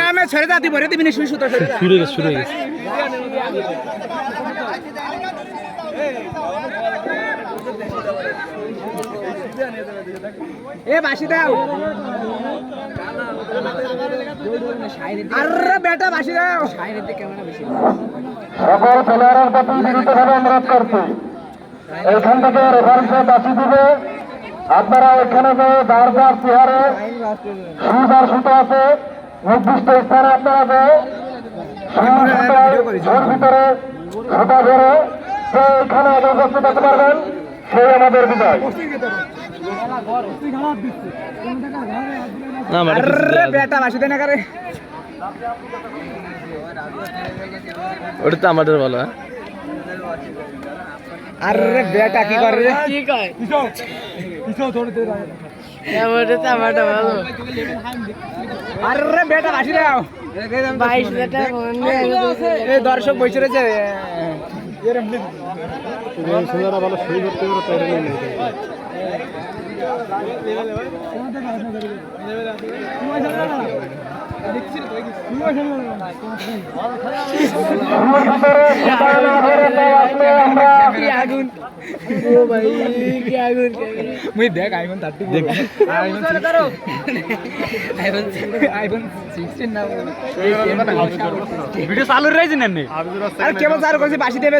আমি ছেড়ে দাও, ভরে দিবি না, শুরু হয়ে গেছে। এ বাসি দাও, আরে বেটা বাসি দাও। সকল প্লেয়ারের প্রতি বিনীতভাবে অনুরোধ করছি, এইখান থেকে রেফারেন্সে বাসি দিবে। আপনারা এখানে যে বারবার চেহারে সুদ আর সুতো আছে, নির্দিষ্ট স্থানে আপনারা যে ঘর ভিতরে সুতা ধরে যে এখানে আগে উপস্থিত হতে পারবেন, সেই আমাদের বিজয়। বেটা বাসি দেয় না কারে, ওটা তো আমাদের বলো। আরে বেটা কি করে রে, কি কয় আমারটা তো আমারটা ভালো। আরে বেটা বাসি দাও। 22,000 টাকা এই দর্শক বসে রয়েছে। ভালো সই করতে পারে। আগুন ও ভাই কি আগুন মুই দেখ আইফোন 30 দেখ আইফোন 16 না ভিডিও চালু রয়েছে না। আর কেবল চার করছি বাসি দেবে